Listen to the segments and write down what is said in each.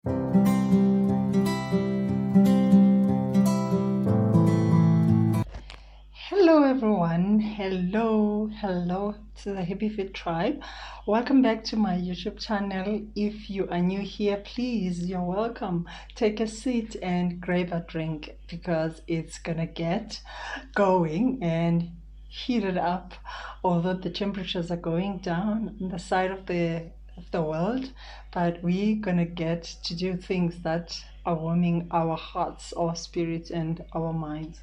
Hello everyone. Hello to the Happyfit tribe. Welcome back to my YouTube channel. If you are new here, please, you're welcome. Take a seat and grab a drink because it's gonna get going and heated up. Although the temperatures are going down on the side of the world, but we're gonna get to do things that are warming our hearts, our spirits, and our minds.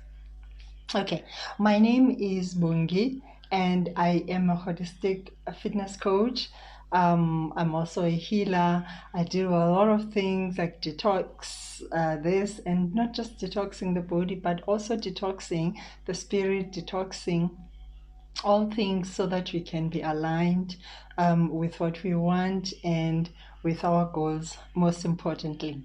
Okay, my name is Bungi and I am a holistic fitness coach. I'm also a healer. I do a lot of things like detox, this, and not just detoxing the body, but also detoxing the spirit, detoxing all things so that we can be aligned with what we want and with our goals, most importantly.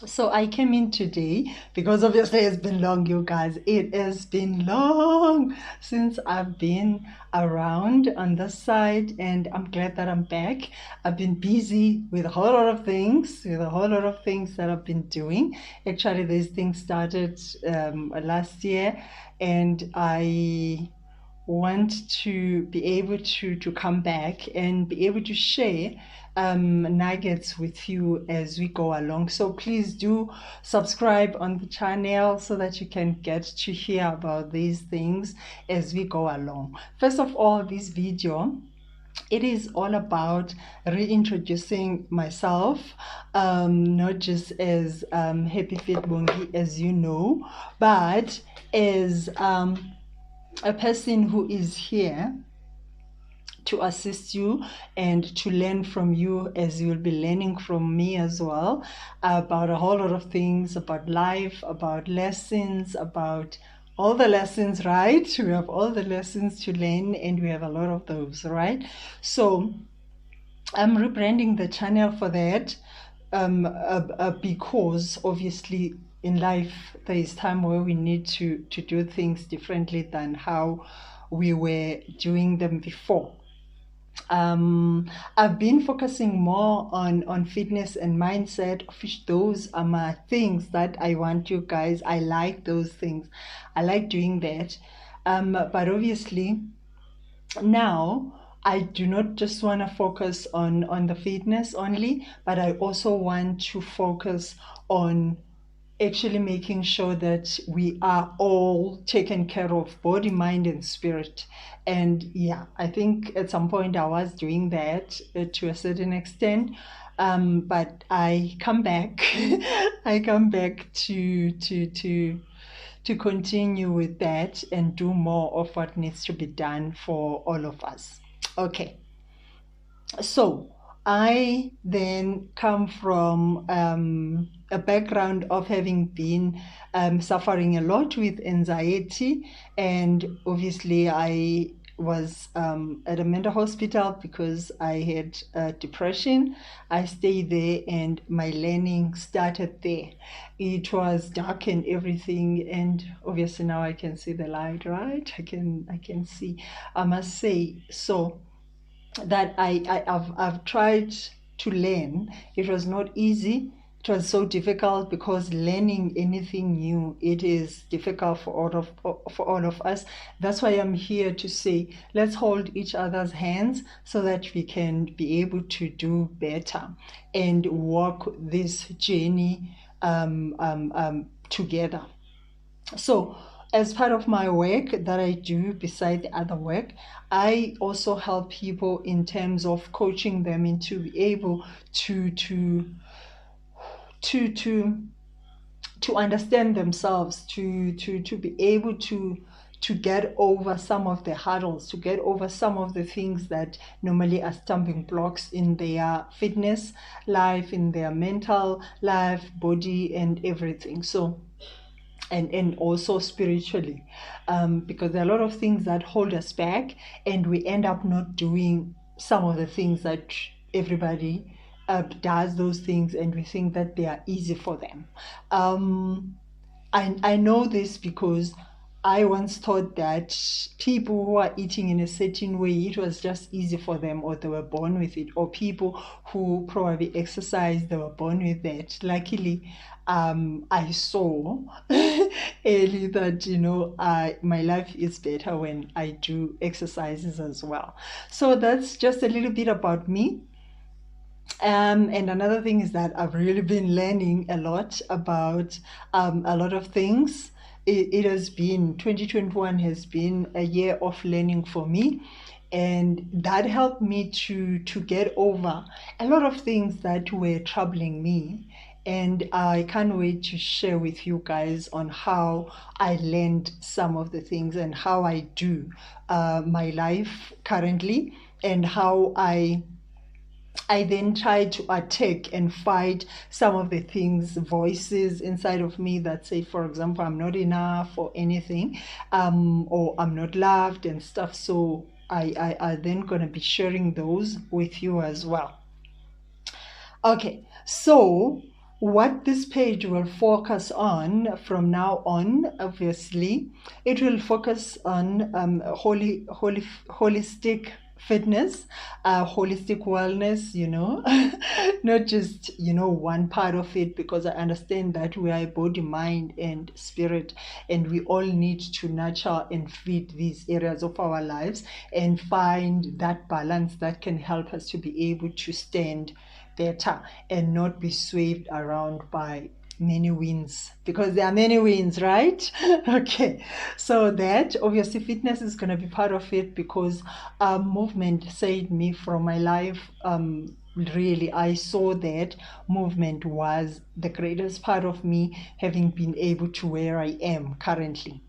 So I came in today because obviously it's been long, you guys. It has been long since I've been around on this side, and I'm glad that I'm back. I've been busy with a whole lot of things, that I've been doing. Actually, these things started last year, and I want to be able to come back and be able to share nuggets with you as we go along. So please do subscribe on the channel so that you can get to hear about these things as we go along. First of all, this video, it is all about reintroducing myself, not just as Happyfit Bongi, as you know, but as a person who is here to assist you and to learn from you, as you'll be learning from me as well, about a whole lot of things, about life, about lessons, about all the lessons, right? We have all the lessons to learn and we have a lot of those, right? So I'm rebranding the channel for that, because obviously in life there is time where we need to do things differently than how we were doing them before. I've been focusing more on fitness and mindset, which those are my things that I want you guys. I like those things. I like doing that. But obviously now I do not just want to focus on the fitness only, but I also want to focus on actually making sure that we are all taken care of, body, mind, and spirit. And yeah, I think at some point I was doing that to a certain extent. But I come back, I come back to continue with that and do more of what needs to be done for all of us. Okay, so I then come from a background of having been suffering a lot with anxiety, and obviously I was at a mental hospital because I had depression. I stayed there and my learning started there. It was dark and everything, and obviously now I can see the light, right? I can see, I must say. So that I've tried to learn. It was not easy. It was so difficult because learning anything new, it is difficult for all of us. That's why I'm here to say, let's hold each other's hands so that we can be able to do better and walk this journey together. So, as part of my work that I do beside the other work, I also help people in terms of coaching them into be able to to to understand themselves, to be able to get over some of the hurdles, to get over some of the things that normally are stumbling blocks in their fitness life, in their mental life, body, and everything. So and also spiritually, because there are a lot of things that hold us back and we end up not doing some of the things that everybody does those things, and we think that they are easy for them. I know this because I once thought that people who are eating in a certain way, it was just easy for them, or they were born with it, or people who probably exercise, they were born with that. Luckily, I saw early that, my life is better when I do exercises as well. So that's just a little bit about me. And another thing is that I've really been learning a lot about a lot of things. It has been 2021 has been a year of learning for me, and that helped me to get over a lot of things that were troubling me. And I can't wait to share with you guys on how I learned some of the things and how I do my life currently, and how I then try to attack and fight some of the things, voices inside of me that say, for example, I'm not enough or anything, or I'm not loved and stuff. So I then going to be sharing those with you as well. Okay, so what this page will focus on from now on, obviously, it will focus on holistic fitness, holistic wellness, not just, one part of it, because I understand that we are a body, mind, and spirit, and we all need to nurture and feed these areas of our lives and find that balance that can help us to be able to stand better and not be swayed around by many winds, because there are many winds, right? Okay, so that obviously fitness is going to be part of it, because movement saved me from my life. Really, I saw that movement was the greatest part of me, having been able to where I am currently.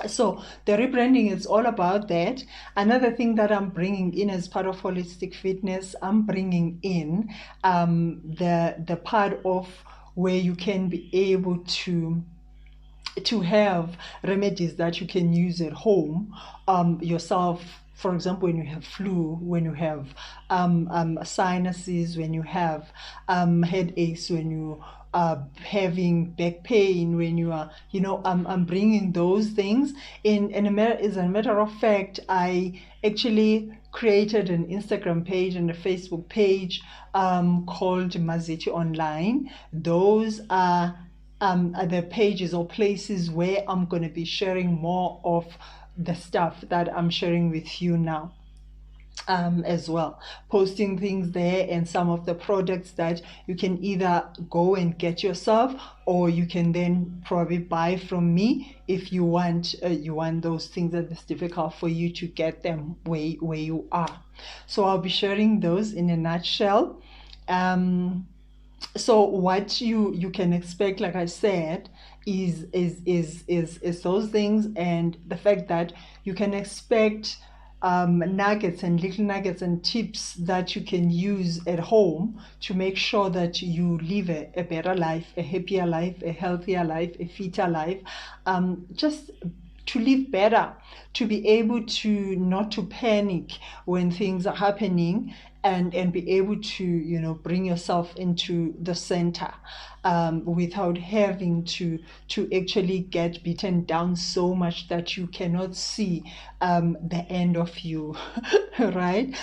So the rebranding is all about that. Another thing that I'm bringing in as part of holistic fitness, I'm bringing in the part of where you can be able to have remedies that you can use at home yourself. For example, when you have flu, when you have sinuses, when you have headaches, when you are having back pain, when you are, I'm bringing those things in. And as a matter of fact, I actually created an Instagram page and a Facebook page called Mazeti Online. Those are the pages or places where I'm going to be sharing more of the stuff that I'm sharing with you now. As well, posting things there, and some of the products that you can either go and get yourself, or you can then probably buy from me if you want those things that it's difficult for you to get them where you are. So I'll be sharing those in a nutshell. So what you can expect, like I said, is those things, and the fact that you can expect nuggets and little nuggets and tips that you can use at home to make sure that you live a better life, a happier life, a healthier life, a fitter life, just to live better, to be able to not to panic when things are happening, and be able to bring yourself into the center, without having to actually get beaten down so much that you cannot see the end of you. Right?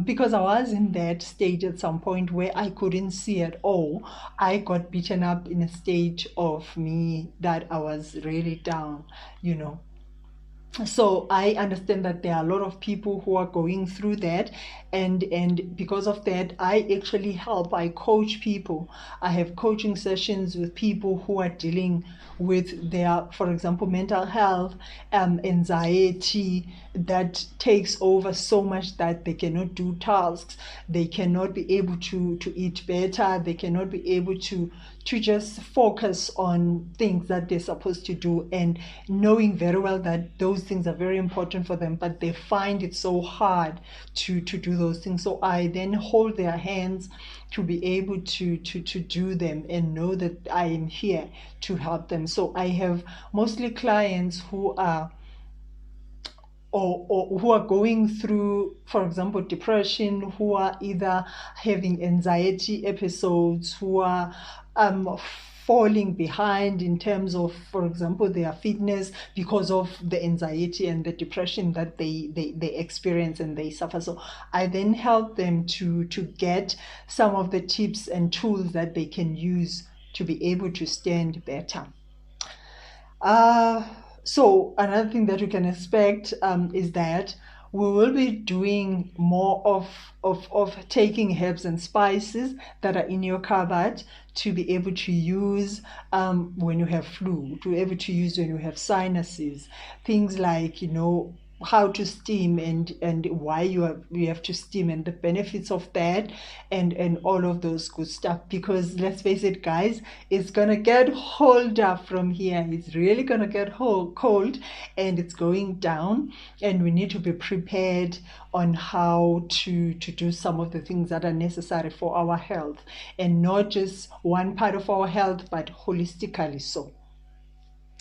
Because I was in that stage at some point where I couldn't see at all. I got beaten up in a stage of me that I was really down. So I understand that there are a lot of people who are going through that, and because of that, I actually I coach people. I have coaching sessions with people who are dealing with their, for example, mental health, anxiety that takes over so much that they cannot do tasks, they cannot be able to eat better, they cannot be able to just focus on things that they're supposed to do, and knowing very well that those things are very important for them, but they find it so hard to do those things. So I then hold their hands to be able to do them, and know that I am here to help them. So I have mostly clients who are or who are going through, for example, depression, who are either having anxiety episodes, who are falling behind in terms of, for example, their fitness because of the anxiety and the depression that they experience and they suffer. So I then help them to get some of the tips and tools that they can use to be able to stand better. Uh, so another thing that you can expect is that we will be doing more of taking herbs and spices that are in your cupboard to be able to use when you have flu, to be able to use when you have sinuses, things like, how to steam and why you have to steam and the benefits of that and all of those good stuff, because let's face it, guys, it's gonna get colder from here. It's really gonna get cold and it's going down, and we need to be prepared on how to do some of the things that are necessary for our health, and not just one part of our health but holistically so.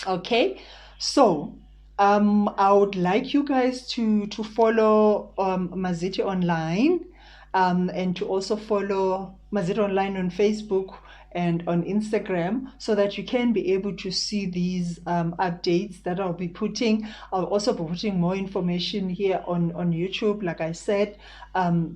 Okay, so I would like you guys to follow Maziti Online, and to also follow Maziti Online on Facebook and on Instagram, so that you can be able to see these updates that I'll be putting. I'll also be putting more information here on YouTube, like I said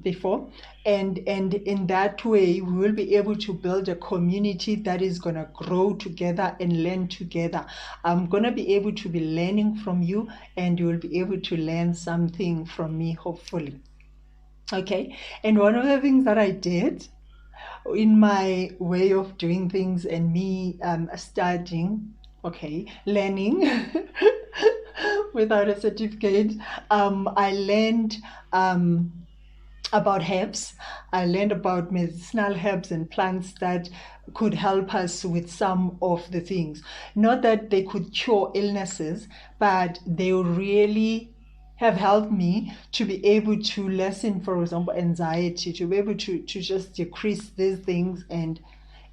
before, and in that way we will be able to build a community that is going to grow together and learn together. I'm going to be able to be learning from you, and you will be able to learn something from me, hopefully. Okay, and one of the things that I did in my way of doing things and me studying, okay, learning without a certificate, I learned about herbs. I learned about medicinal herbs and plants that could help us with some of the things. Not that they could cure illnesses, but they really have helped me to be able to lessen, for example, anxiety, to be able to just decrease these things, and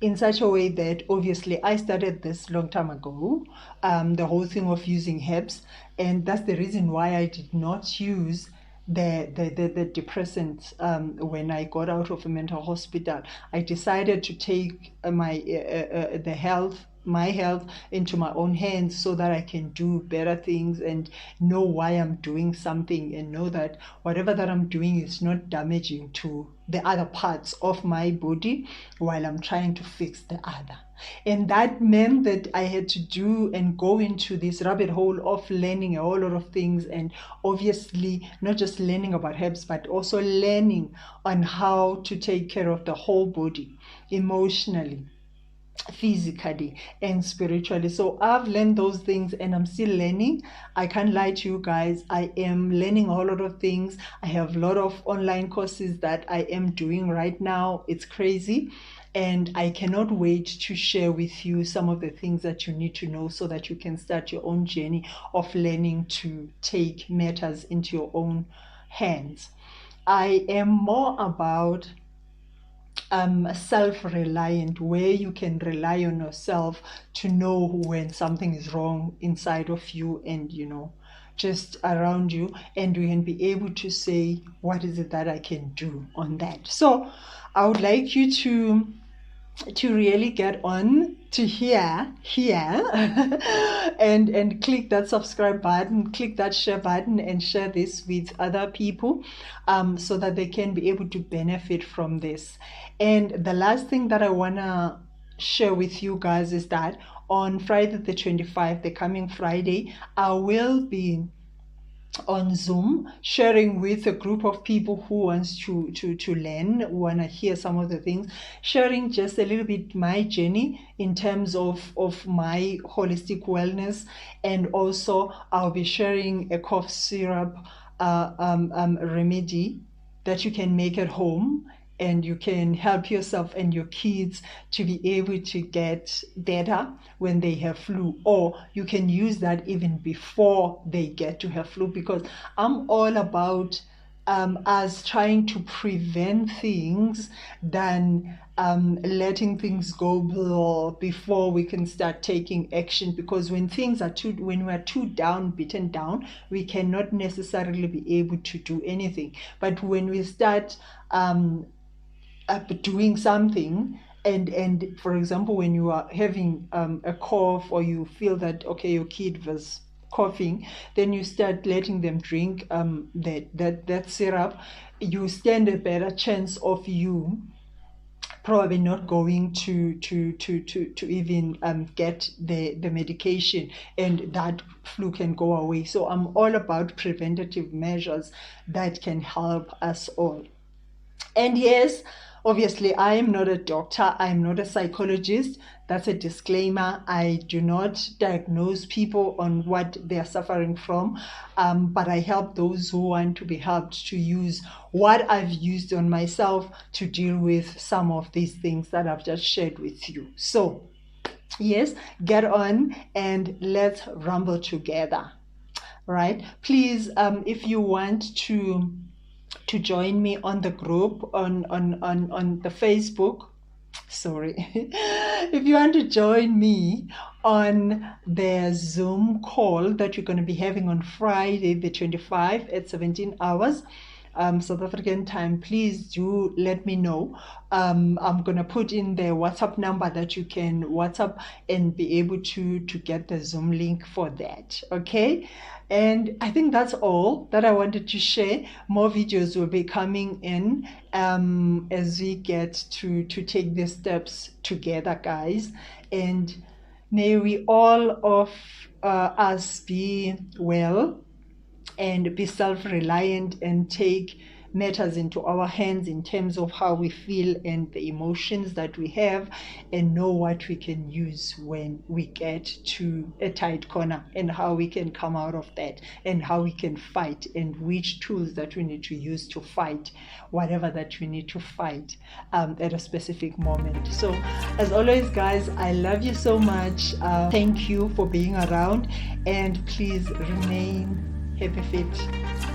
in such a way that obviously I started this long time ago, the whole thing of using herbs, and that's the reason why I did not use the depressants when I got out of a mental hospital. I decided to take my health into my own hands, so that I can do better things and know why I'm doing something, and know that whatever that I'm doing is not damaging to the other parts of my body while I'm trying to fix the other. And that meant that I had to do and go into this rabbit hole of learning a whole lot of things, and obviously not just learning about herbs, but also learning on how to take care of the whole body, emotionally, physically, and spiritually. So I've learned those things, and I'm still learning. I can't lie to you guys, I am learning a whole lot of things. I have a lot of online courses that I am doing right now. It's crazy, and I cannot wait to share with you some of the things that you need to know, so that you can start your own journey of learning to take matters into your own hands. I am more about self-reliant, where you can rely on yourself to know when something is wrong inside of you, and just around you, and you can be able to say, what is it that I can do on that? So I would like you to really get on to here and click that subscribe button, click that share button, and share this with other people, so that they can be able to benefit from this. And the last thing that I want to share with you guys is that on Friday the 25th, the coming Friday, I will be on Zoom sharing with a group of people who wants to learn, who want to hear some of the things, sharing just a little bit my journey in terms of my holistic wellness. And also I'll be sharing a cough syrup remedy that you can make at home, and you can help yourself and your kids to be able to get better when they have flu, or you can use that even before they get to have flu, because I'm all about us trying to prevent things than letting things go before we can start taking action. Because when we're too down, beaten down, we cannot necessarily be able to do anything. But when we start doing something, And for example, when you are having a cough, or you feel that okay, your kid was coughing, then you start letting them drink that syrup, you stand a better chance of you probably not going to even get the medication, and that flu can go away. So I'm all about preventative measures that can help us all. And yes, obviously, I am not a doctor, I am not a psychologist. That's a disclaimer. I do not diagnose people on what they are suffering from, but I help those who want to be helped to use what I've used on myself to deal with some of these things that I've just shared with you. So, yes, get on and let's rumble together. Right? Please, if you want to join me on the group on the Facebook. Sorry. If you want to join me on the Zoom call that we're going to be having on Friday, the 25th at 17 hours. South African time, please do let me know. I'm gonna put in the WhatsApp number that you can WhatsApp and be able to get the Zoom link for that. Okay. And I think that's all that I wanted to share. More videos will be coming in as we get to take these steps together, guys. And may we all of us be well and be self-reliant and take matters into our hands in terms of how we feel and the emotions that we have, and know what we can use when we get to a tight corner, and how we can come out of that, and how we can fight, and which tools that we need to use to fight whatever that we need to fight at a specific moment. So as always, guys, I love you so much. Thank you for being around, and please remain happy fit.